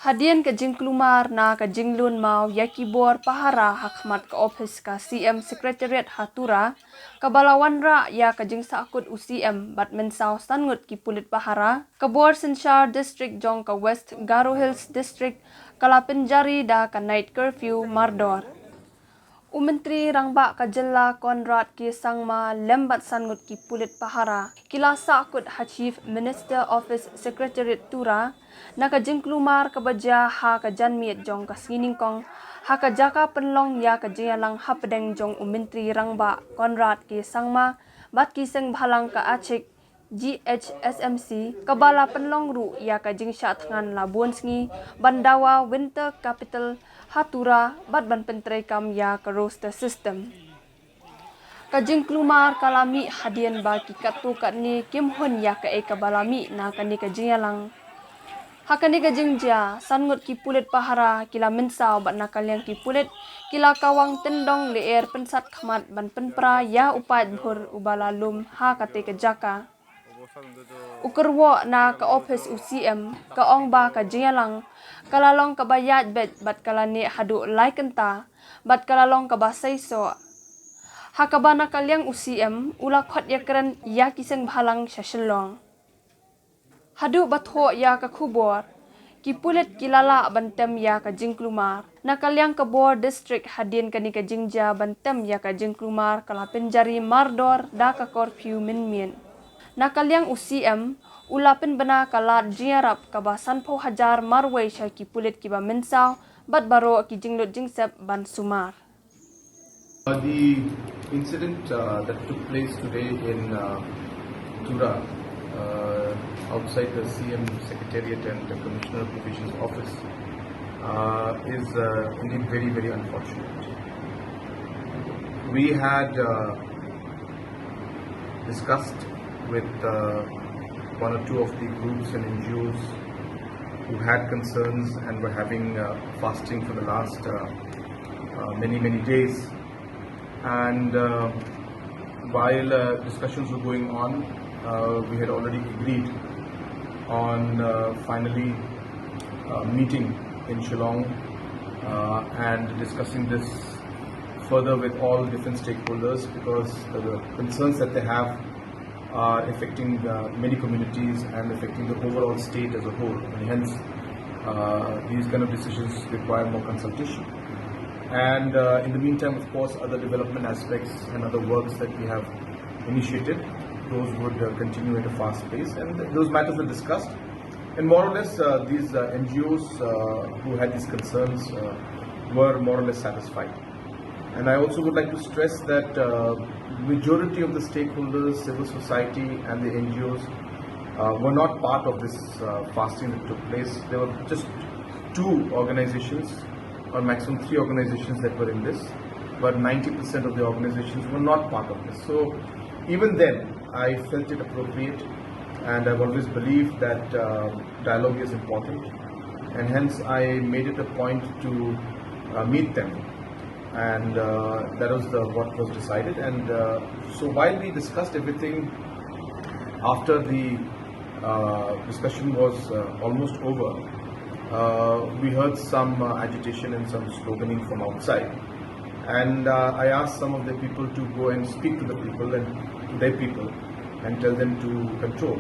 Hadian ka jing Klumar na ka jinglun mau yakibor pahara hakmat ka office ka CM Secreteriat Tura kabalawan ra ya ka jing sahkut UCM bat mynsaw sangut ki Pulit pahara kabor Sinshar district jong ka West Garo Hills district kalapinjari da ka night curfew mardor. Umentri rangba ka jilla Konrad ki sangma lembat sangut ki Pulit pahara kila sahkut ha Chief Minister Office Secretariat Tura na ka jing Klumar ka baja ha ka janmiet jong ka sining kong ha ka jaka penlong ya ka jialang ha pedeng jong umentri rangba Konrad ki sangma bat ki seng bhalang ka achik GHSMC kabala penlong ru ya ka jing sya thangan labuan sngi bandawa winter capital Tura bat ban pentrai kam ya ka roster system. Kajing Klumar kalami hadian baki katu kat ni kim hun ya ka kabalami na kani kajing yalang. Hakani kajing ja sangut ki Pulit pahara kila mynsaw bat na kaliang ki Pulit kila kawang tendong leer pensat khamat ban penpra ya paidbhur ubalalum ha kate kajaka. Ukerwo na ka office UCM ka ong ba ka jingalang kalalong ka bayat bet bat kalani hadu laikenta bat kalalong ka basaiso hakabana kalyang UCM ula khot ya keren ya kiseng bhalang shaselong hadu batho ya ka khubor ki Pulit kilala bantem ya ka jing Klumar na kalyang ka bor district hadin kani ka jingja bantem ya ka jing Klumar kalapinjari mardor da ka curfew min na kalyang UCM ulapin bana kalat jiarap kabasan po hajar marway sya ki Pulit ki ba mynsaw bat baro ki jinglut jingsep ban sumar. The incident that took place today in Tura outside the CM Secretariat and the Commissioner of Provisions office is indeed very, very unfortunate. We had discussed with one or two of the groups and NGOs who had concerns and were having fasting for the last many days, and while discussions were going on, we had already agreed on finally meeting in Shillong and discussing this further with all different stakeholders, because the concerns that they have are affecting many communities and affecting the overall state as a whole, and hence these kind of decisions require more consultation. And in the meantime, of course, other development aspects and other works that we have initiated, those would continue at a fast pace, and those matters were discussed, and more or less these NGOs who had these concerns were more or less satisfied. And I also would like to stress that majority of the stakeholders, civil society and the NGOs were not part of this fasting that took place. There were just 2 organizations or maximum 3 organizations that were in this, but 90% of the organizations were not part of this. So even then I felt it appropriate, and I've always believed that dialogue is important, and hence I made it a point to meet them. And that was what was decided. And so while we discussed everything, after the discussion was almost over, we heard some agitation and some sloganing from outside, and I asked some of the people to go and speak to the people and to their people and tell them to control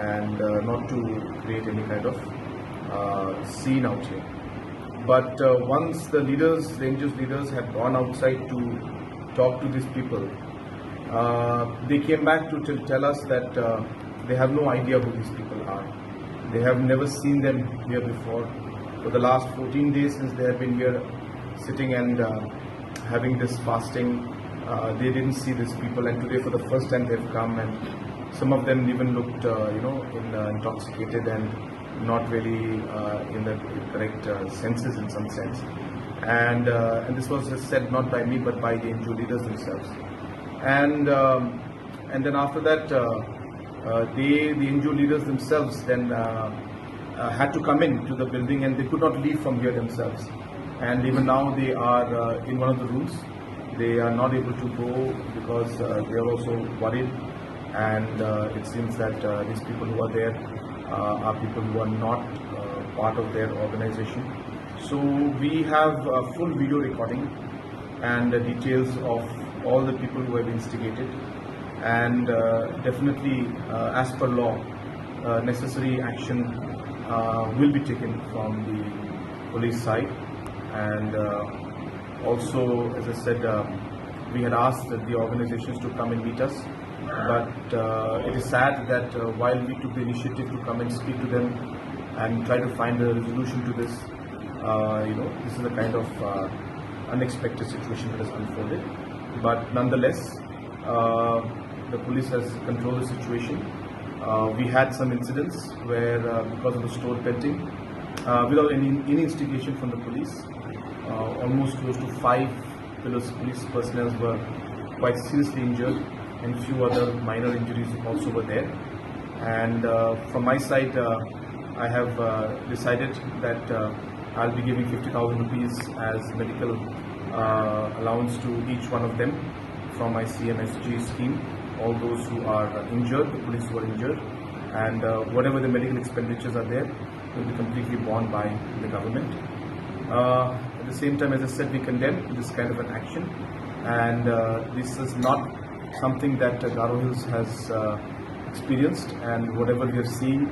and not to create any kind of scene out here. But once the leaders, the NGOs leaders had gone outside to talk to these people, they came back to tell us that they have no idea who these people are. They have never seen them here before. For the last 14 days since they have been here sitting and having this fasting, they didn't see these people, and today for the first time they've come, and some of them even looked intoxicated and not really in the correct senses in some sense, and this was said not by me but by the NGO leaders themselves, and then after that the NGO leaders themselves then had to come in to the building, and they could not leave from here themselves, and even now they are in one of the rooms. They are not able to go because they are also worried, and it seems that these people who are there are people who are not part of their organization. So we have full video recording and details of all the people who have instigated, and definitely as per law necessary action will be taken from the police side. And also, as I said, we had asked the organizations to come and meet us, but it is sad that while we took the initiative to come and speak to them and try to find a resolution to this, this is the kind of unexpected situation that has unfolded. But nonetheless, the police has controlled the situation. We had some incidents where, because of the store pelting, without any instigation from the police, almost close to 5 police personnel were quite seriously injured, and few other minor injuries also were there. And from my side, I have decided that I'll be giving 50,000 rupees as medical allowance to each one of them from my CMSG scheme. All those who are injured, the police who are injured, and whatever the medical expenditures are there will be completely borne by the government. At the same time, as I said, we condemn this kind of an action, and this is not something that Garo Hills has experienced, and whatever we have seen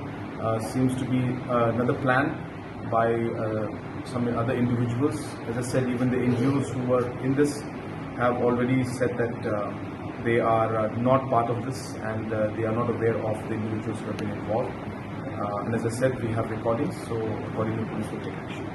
seems to be another plan by some other individuals. As I said, even the NGOs who were in this have already said that they are not part of this, and they are not aware of the individuals who have been involved. And as I said, we have recordings, so accordingly police will take action.